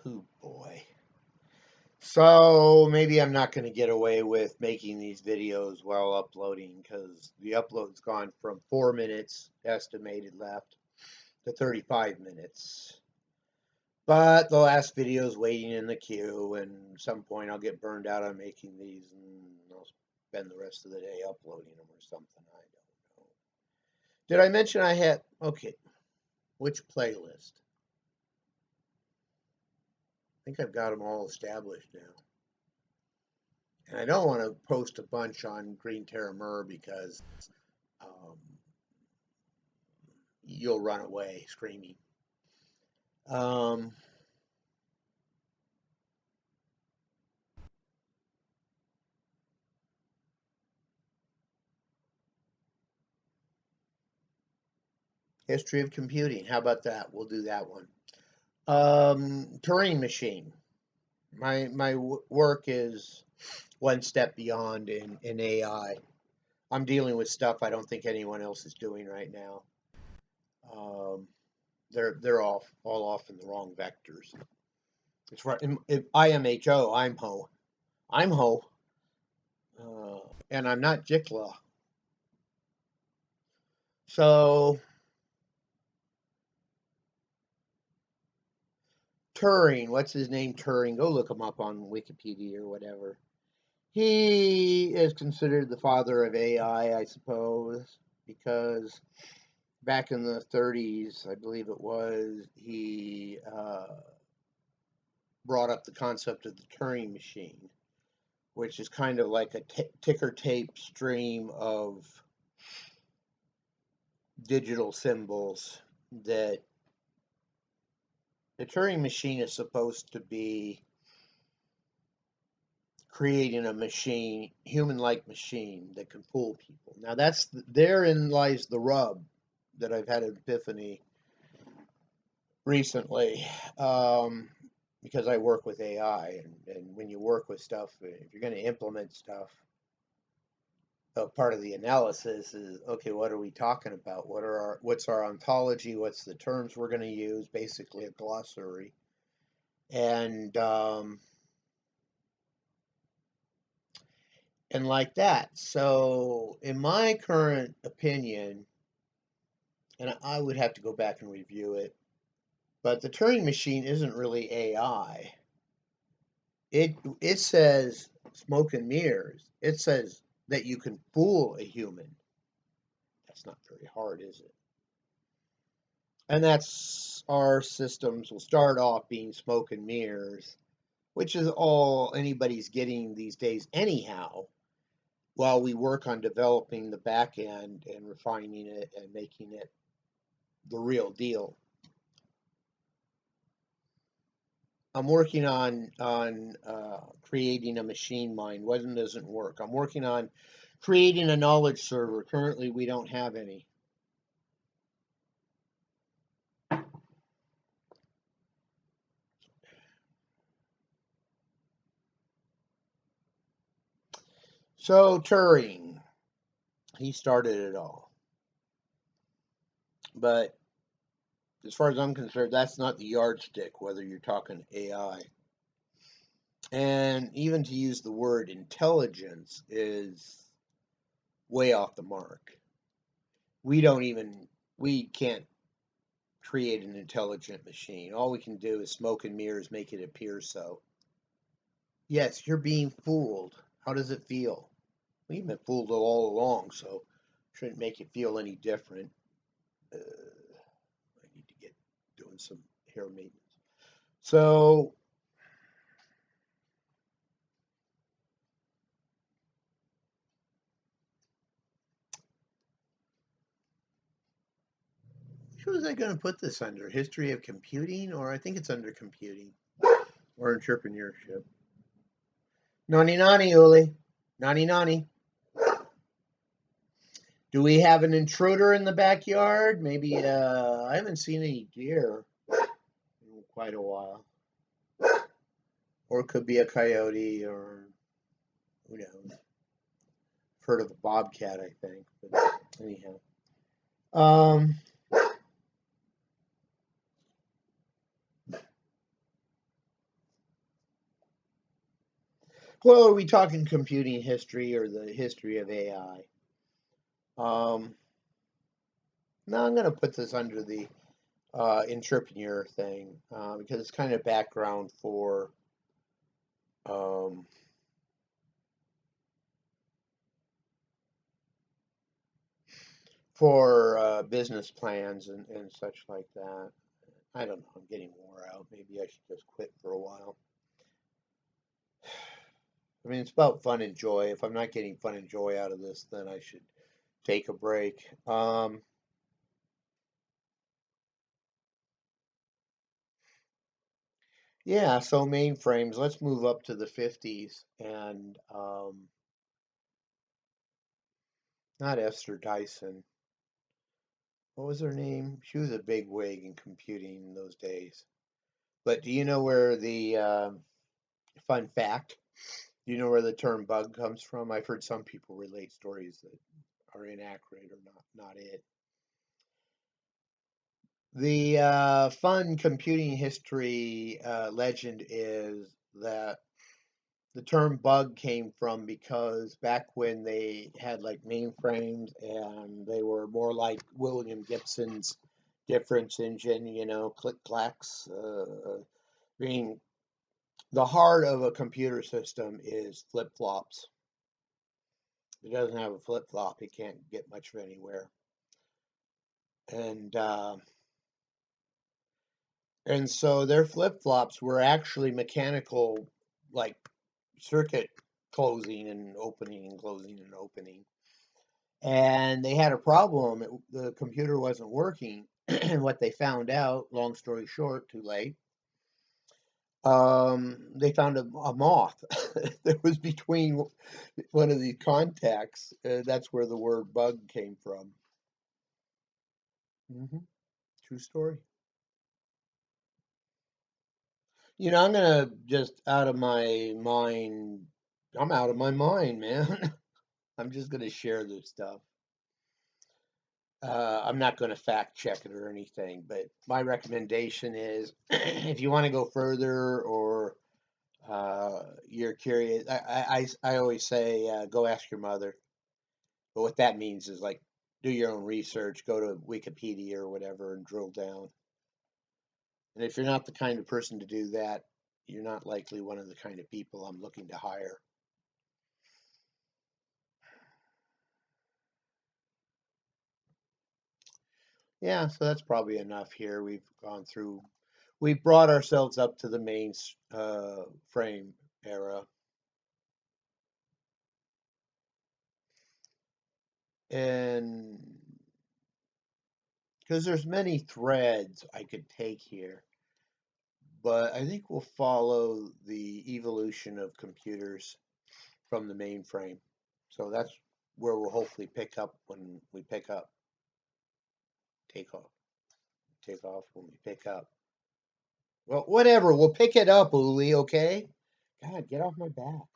Oh boy. So maybe I'm not going to get away with making these videos while uploading because the upload's gone from 4 minutes estimated left to 35 minutes. But the last video is waiting in the queue, and at some point I'll get burned out on making these, and I'll spend the rest of the day uploading them or something. I don't know. Did I mention I had? Okay, which playlist? I think I've got them all established now. And I don't want to post a bunch on Green Terra Myrrh because um, you'll run away screaming. Um, History of computing. How about that? We'll do that one. Turing Machine. My work is one step beyond in AI. I'm dealing with stuff I don't think anyone else is doing right now. Um, they're all off in the wrong vectors. It's right. If I am HO, I'm ho. I'm ho. And I'm not Jikla. So Turing, what's his name? Turing. Go look him up on Wikipedia or whatever. He is considered the father of AI, I suppose, because back in the 30s, I believe it was, he brought up the concept of the Turing machine, which is kind of like a ticker tape stream of digital symbols that the Turing machine is supposed to be creating a machine, human-like machine that can fool people. Now therein lies the rub that I've had an epiphany recently, because I work with AI, and when you work with stuff, if you're going to implement stuff, part of the analysis is, okay, what are we talking about? What's our ontology? What's the terms we're going to use? Basically, a glossary, and like that. So, in my current opinion, and I would have to go back and review it, but the Turing machine isn't really AI. It says smoke and mirrors. It says that you can fool a human. That's not very hard, is it? And that's our systems will start off being smoke and mirrors, which is all anybody's getting these days anyhow, while we work on developing the back end and refining it and making it the real deal. I'm working on creating a machine mind. One doesn't work. I'm working on creating a knowledge server. Currently, we don't have any. So Turing, he started it all. But as far as I'm concerned, that's not the yardstick, whether you're talking AI. And even to use the word intelligence is way off the mark. We can't create an intelligent machine. All we can do is smoke and mirrors, make it appear so. Yes, you're being fooled. How does it feel? Well, you've been fooled all along, so shouldn't make it feel any different. I need to get doing some hair maintenance. So which was I going to put this under? History of computing, or I think it's under computing or entrepreneurship. Nani nani, Uli. Nani nani. Do we have an intruder in the backyard? Maybe, I haven't seen any deer in quite a while. Or it could be a coyote, or who knows. Heard of a bobcat, I think. But anyhow. Um, Well, are we talking computing history or the history of AI? No, I'm going to put this under the entrepreneur thing because it's kind of background um, for business plans and such like that. I don't know. I'm getting wore out. Maybe I should just quit for a while. I mean, it's about fun and joy. If I'm not getting fun and joy out of this, then I should take a break. Yeah, so mainframes. Let's move up to the 50s and not Esther Dyson. What was her name? She was a big wig in computing in those days. But do you know where the fun fact? Do you know where the term bug comes from? I've heard some people relate stories that are inaccurate or not it. The fun computing history legend is that the term bug came from because back when they had like mainframes and they were more like William Gibson's difference engine, click clacks. I mean, the heart of a computer system is flip flops. If it doesn't have a flip flop, it can't get much of anywhere. And and so their flip flops were actually mechanical, like circuit closing and opening and closing and opening. And they had a problem. The computer wasn't working. And what they found out, long story short, too late, they found a moth that was between one of the contacts. That's where the word bug came from. True story. I'm gonna just out of my mind. I'm out of my mind, man. I'm just gonna share this stuff. I'm not going to fact check it or anything, but my recommendation is if you want to go further or you're curious, I always say go ask your mother. But what that means is like do your own research, go to Wikipedia or whatever and drill down. And if you're not the kind of person to do that, you're not likely one of the kind of people I'm looking to hire. Yeah, so that's probably enough here. We've brought ourselves up to the main frame era. And because there's many threads I could take here, but I think we'll follow the evolution of computers from the mainframe. So that's where we'll hopefully pick up when we pick up, take off, take off when we pick up. Well, whatever, we'll pick it up, Uli, okay? God, get off my back.